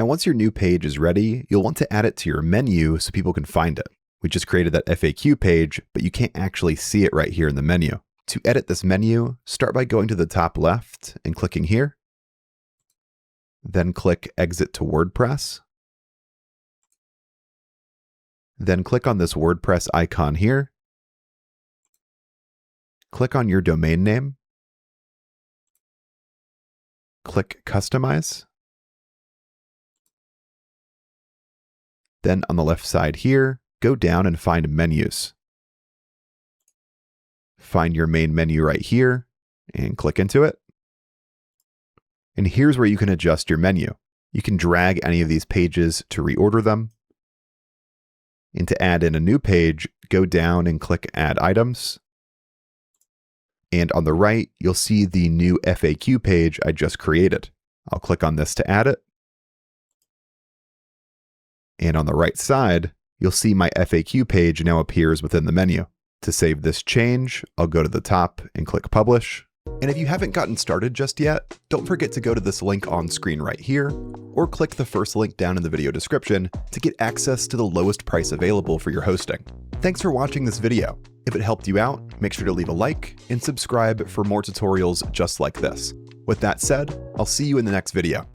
once your new page is ready, you'll want to add it to your menu so people can find it. We just created that FAQ page, but you can't actually see it right here in the menu. To edit this menu, start by going to the top left and clicking here. Then click Exit to WordPress. Then click on this WordPress icon here. Click on your domain name. Click Customize. Then on the left side here, go down and find Menus. Find your main menu right here and click into it. And here's where you can adjust your menu. You can drag any of these pages to reorder them. And to add in a new page, go down and click Add Items. And on the right, you'll see the new FAQ page I just created. I'll click on this to add it. And on the right side, you'll see my FAQ page now appears within the menu. To save this change, I'll go to the top and click Publish. And if you haven't gotten started just yet, don't forget to go to this link on screen right here, or click the first link down in the video description to get access to the lowest price available for your hosting. Thanks for watching this video. If it helped you out, make sure to leave a like and subscribe for more tutorials just like this. With that said, I'll see you in the next video.